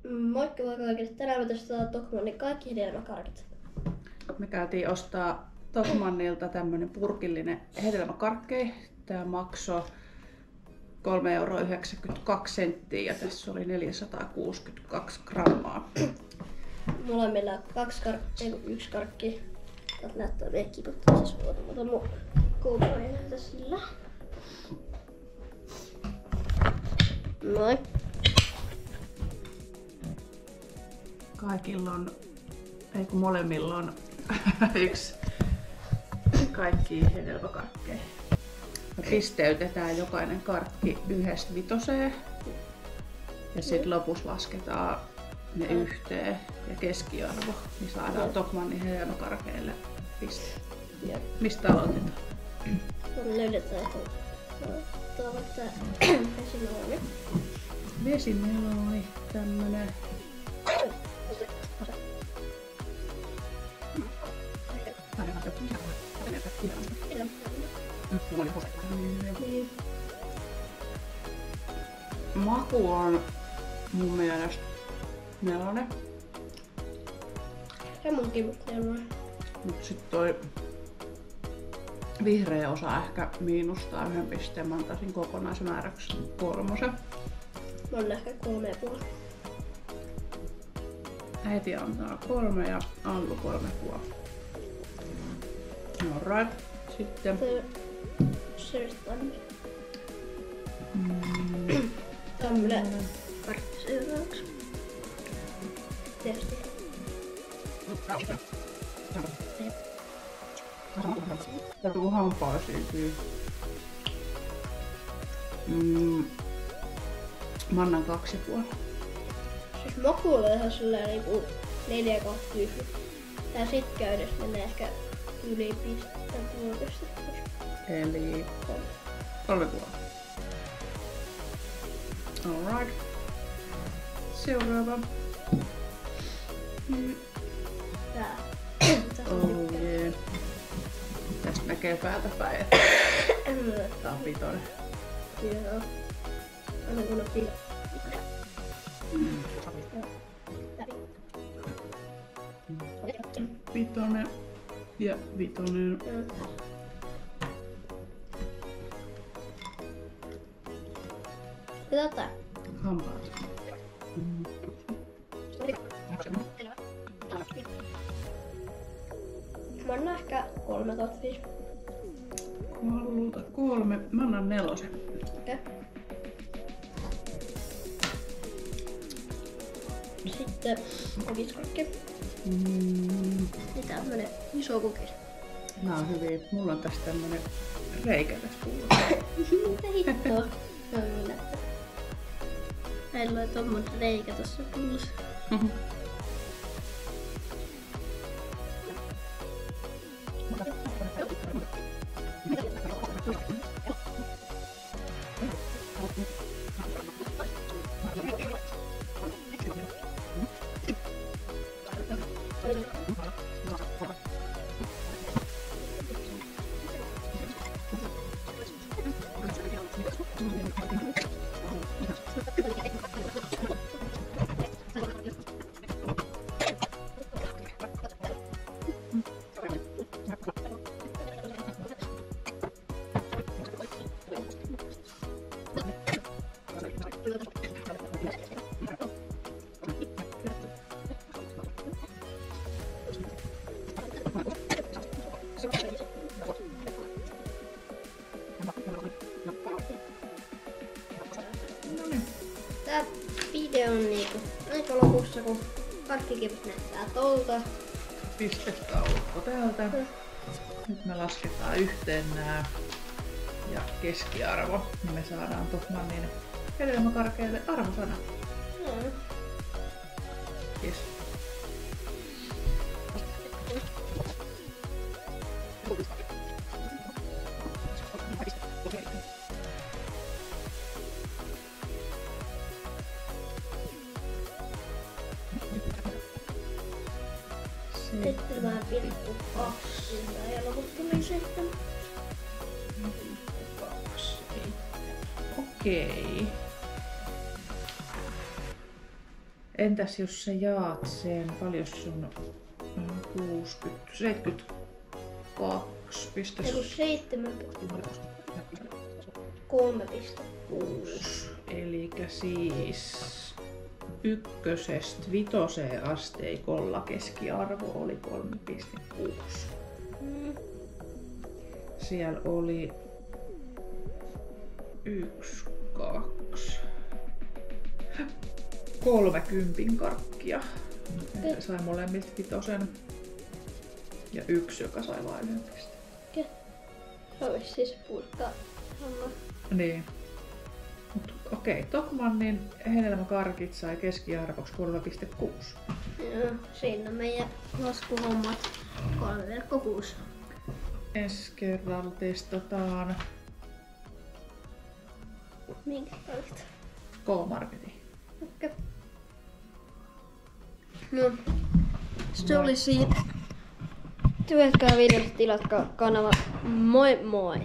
Moikka vaan kaikille. Tänään me testataan Tokmannin kaikki hedelmäkarkit. Me käytiin ostaa Tokmannilta tämmönen purkillinen hedelmäkarkkeja. Tää maksoi 3,92 € ja tässä oli 462 grammaa. Molemmilla on 1 karkki. Täältä näyttää meidän kiputtamisessa. Otan mun GoPro ja näytä sillä. Noin. Kaikilla on, ei kun molemmilla on yksi kaikki hedelmäkarkkeja. Me pisteytetään jokainen karkki 1/5 ja sitten lopussa lasketaan ne yhteen ja keskiarvo, niin saadaan Tokmannin hedelmäkarkeille piste. Mistä aloitetaan? Löydetään tuo vaikka vesimeloni. Vesimeloni, tämmönen. Maku on mun mielestä 4. Ja munkin mutta 4. Mut sit toi vihreä osa ehkä miinustaa 1 pisteen. Mä antaisin kokonaismääräksi 3. Mä oon ehkä 3,5. Äiti antaa 3 ja Allu 3,5. Alright. Sitten tämmönen kartti seuraavaksi. Tietysti. Tuu hampaisiin kyllä. Mä annan 2,5. Siis makuulla on ihan silleen niinku 4/5. Tää sitkeydessä menee ehkä yli pistettä puolesta. Eli 3,5. Alright. Seuraava. Tää. Oh yeah. Tästä näkee päältä päin. Tää on 5. Joo. Anna kun on pila. Vitonen ja 5. Mitä tää? Hampaat. Mä annan ehkä 3/5. Alulta 3. Mä annan 4. Okei. Sitten kokiskarkki. Ja tämmönen iso kokis. Nää on hyviä. Mulla on tässä tämmönen reikä tässä pullossa. Mitä hittoa? No minä. Meillä on tommonen reikä tossa pullossa. Tää video on niinku aika lopussa, kun karkkikivut näyttää tolta. Pistetaulukko täältä. Nyt me lasketaan yhteen nää ja keskiarvo, niin me saadaan Tokmannin hedelmäkarkeille arvosana. Yes. Sitten mä pilkku 2 ja loput tuli 7. Okei. Entäs jos sä jaat sen, paljon sun 72 Eiku 73,6. Elikkä siis 1–5 asteikolla keskiarvo oli 3,6. Siellä oli 1, 2, 30 karkkia. Ja sai molemmilta 5. Ja 1, joka sai vain 1 pisteen. Se olisi siis pulkka. Niin. Okei, Tokmannin hedelmäkarkit sai keskiarvoksi 3,6. Joo, siinä meidän laskuhommat 3,6. Ensi kerralla testataan Minkä kautta? K-Marketin. Okei. No, se oli siitä. Tyhjätkää videosta, tilatkaa kanava. Moi moi!